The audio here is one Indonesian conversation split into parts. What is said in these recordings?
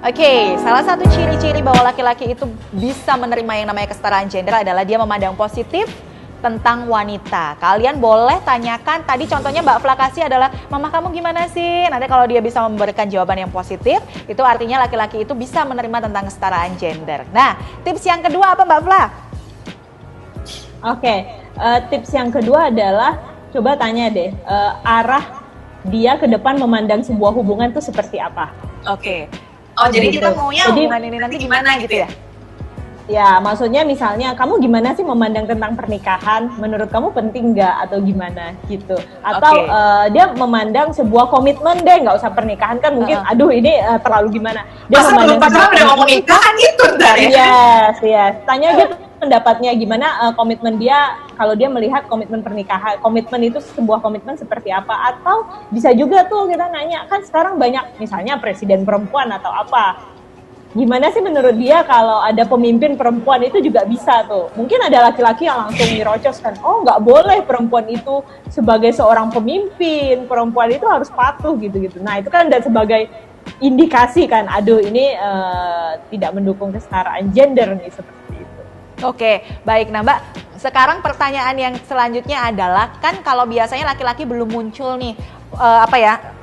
Oke, salah satu ciri-ciri bahwa laki-laki itu bisa menerima yang namanya kesetaraan gender adalah dia memandang positif tentang wanita. Kalian boleh tanyakan, tadi contohnya Mbak Fla kasih adalah, mama kamu gimana sih? Nanti kalau dia bisa memberikan jawaban yang positif, itu artinya laki-laki itu bisa menerima tentang kesetaraan gender. Nah, tips yang kedua apa Mbak Fla? Oke, tips yang kedua adalah, coba tanya deh, arah dia ke depan memandang sebuah hubungan itu seperti apa? Oke. Oh, jadi kita maunya hubungan ini nanti gimana gitu ya? Ya, maksudnya misalnya kamu gimana sih memandang tentang pernikahan? Menurut kamu penting nggak atau gimana gitu? Atau dia memandang sebuah komitmen deh, nggak usah pernikahan kan mungkin, aduh ini terlalu gimana? Dia masa belum pacaran udah ngomong nikah kan gitu ntar ya? Yes. Tanya aja pendapatnya gimana komitmen dia kalau dia melihat komitmen pernikahan, komitmen itu sebuah komitmen seperti apa? Atau bisa juga tuh kita nanya, kan sekarang banyak misalnya presiden perempuan atau apa? Gimana sih menurut dia kalau ada pemimpin perempuan itu juga bisa tuh. Mungkin ada laki-laki yang langsung nyerocos kan, oh nggak boleh perempuan itu sebagai seorang pemimpin, perempuan itu harus patuh gitu-gitu. Nah itu kan dan sebagai indikasi kan, aduh ini tidak mendukung kesetaraan gender nih seperti itu. Oke, baik. Nah Mbak, sekarang pertanyaan yang selanjutnya adalah, kan kalau biasanya laki-laki belum muncul nih,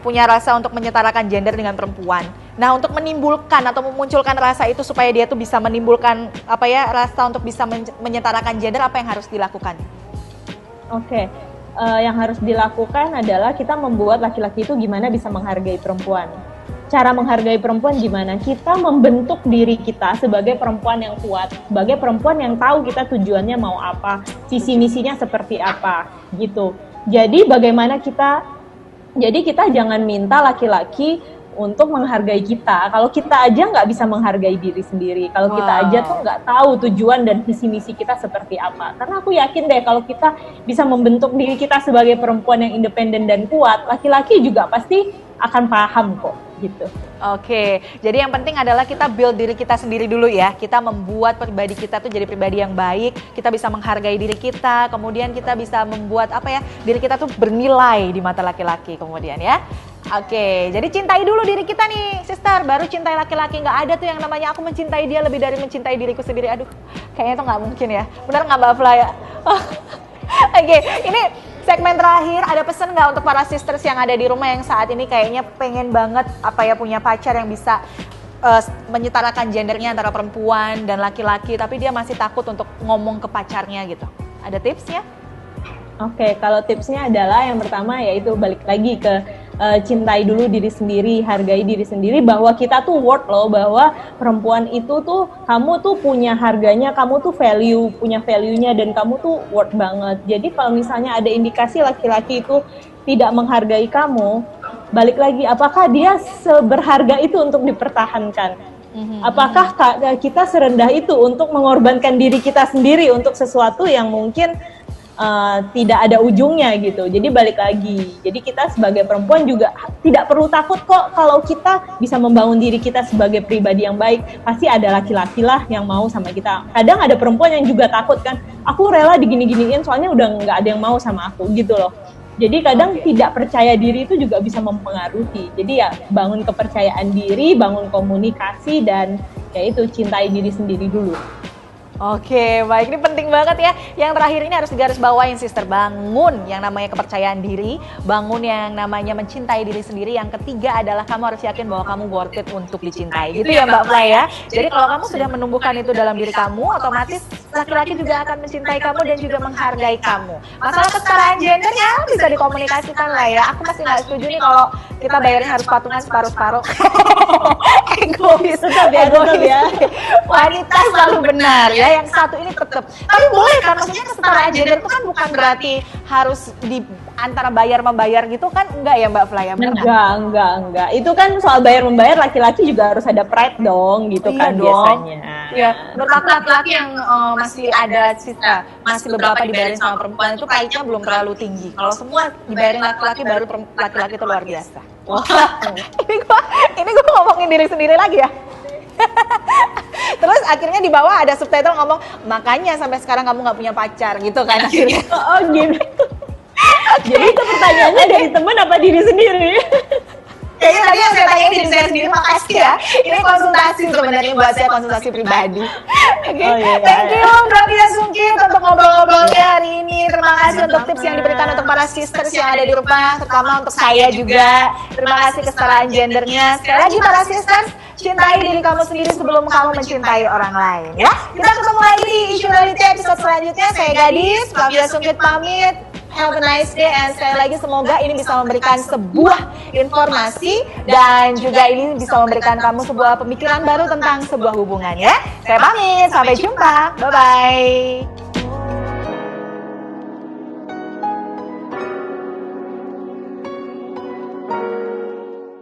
punya rasa untuk menyetarakan gender dengan perempuan. Nah, untuk menimbulkan atau memunculkan rasa itu supaya dia tuh bisa menimbulkan rasa untuk bisa menyetarakan gender, apa yang harus dilakukan? Oke, yang harus dilakukan adalah kita membuat laki-laki itu gimana bisa menghargai perempuan. Cara menghargai perempuan gimana? Kita membentuk diri kita sebagai perempuan yang kuat, sebagai perempuan yang tahu kita tujuannya mau apa, visi misinya seperti apa, gitu. Jadi kita jangan minta laki-laki untuk menghargai kita. Kalau kita aja nggak bisa menghargai diri sendiri, kalau kita aja tuh nggak tahu tujuan dan visi misi kita seperti apa. Karena aku yakin deh kalau kita bisa membentuk diri kita sebagai perempuan yang independen dan kuat, laki-laki juga pasti akan paham kok gitu. Oke, jadi yang penting adalah kita build diri kita sendiri dulu ya. Kita membuat pribadi kita tuh jadi pribadi yang baik. Kita bisa menghargai diri kita. Kemudian kita bisa membuat diri kita tuh bernilai di mata laki-laki kemudian ya. Oke, jadi cintai dulu diri kita nih, sister. Baru cintai laki-laki. Nggak ada tuh yang namanya aku mencintai dia lebih dari mencintai diriku sendiri. Aduh, kayaknya tuh nggak mungkin ya. Benar nggak Mbak Fla ya? Oke, ini segmen terakhir, ada pesan nggak untuk para sisters yang ada di rumah yang saat ini kayaknya pengen banget punya pacar yang bisa menyetarakan gendernya antara perempuan dan laki-laki, tapi dia masih takut untuk ngomong ke pacarnya gitu. Ada tipsnya? Oke, kalau tipsnya adalah yang pertama yaitu balik lagi ke cintai dulu diri sendiri, hargai diri sendiri bahwa kita tuh worth loh, bahwa perempuan itu tuh kamu tuh punya harganya, kamu tuh punya value-nya dan kamu tuh worth banget. Jadi kalau misalnya ada indikasi laki-laki itu tidak menghargai kamu, balik lagi apakah dia seberharga itu untuk dipertahankan? Apakah kita serendah itu untuk mengorbankan diri kita sendiri untuk sesuatu yang mungkin tidak ada ujungnya gitu. Jadi balik lagi. Jadi kita sebagai perempuan juga tidak perlu takut kok kalau kita bisa membangun diri kita sebagai pribadi yang baik. Pasti ada laki-laki lah yang mau sama kita. Kadang ada perempuan yang juga takut kan. Aku rela digini-giniin soalnya udah nggak ada yang mau sama aku gitu loh. Jadi kadang tidak percaya diri itu juga bisa mempengaruhi. Jadi ya bangun kepercayaan diri, bangun komunikasi dan ya itu cintai diri sendiri dulu. Oke, baik, ini penting banget ya. Yang terakhir ini harus digarisbawahin, sister. Bangun yang namanya kepercayaan diri, bangun yang namanya mencintai diri sendiri. Yang ketiga adalah kamu harus yakin bahwa kamu worth it untuk dicintai. Gitu ya Mbak Fla ya. Jadi kalau kamu sudah menumbuhkan itu dalam diri kamu, otomatis laki-laki juga akan mencintai kamu dan juga menghargai kamu. Masalah kesetaraan gender ya bisa dikomunikasikan lah ya. Aku masih nggak setuju nih kalau kita bayarnya harus patungan separuh-separuh. Egois ya. Wanita selalu benar ya. Yang satu ini tetap. Tapi boleh kan, maksudnya kesetaraan gender itu kan bukan berarti harus di antara bayar-membayar gitu kan, enggak ya Mbak Fla ya? Enggak. Itu kan soal bayar-membayar, laki-laki juga harus ada pride dong gitu kan biasanya. Iya, menurut aku laki-laki yang masih ada sisa, masih beberapa dibayarin sama perempuan itu pride-nya belum terlalu tinggi. Kalau semua dibayarin laki-laki, baru laki-laki itu luar biasa. Wah, ini gua ngomongin diri sendiri lagi ya. Terus akhirnya di bawah ada subtitle ngomong, makanya sampai sekarang kamu nggak punya pacar gitu kan akhirnya. Oh gitu. Jadi itu pertanyaannya dari teman apa diri sendiri? Kayaknya tadi yang saya tanya diri saya sendiri, terima kasih ya. Ini konsultasi sebenarnya buat saya, konsultasi pribadi. Oke, thank you Pravia Sungkit untuk ngobrol-ngobrolnya hari ini. Terima kasih untuk tips yang diberikan untuk para sisters yang ada di rumah, terutama untuk saya juga. Terima kasih kesetaraan gendernya. Sekali lagi para sisters, cintai diri kamu sendiri sebelum kamu mencintai orang lain ya. Kita ketemu lagi di Isu Reality episode selanjutnya. Saya Gadis, Pravia Sungkit pamit. Have a nice day, and sekali lagi semoga ini bisa memberikan sebuah informasi dan juga ini bisa memberikan kamu sebuah pemikiran baru tentang sebuah hubungan ya. Saya pamit, sampai jumpa. Bye-bye.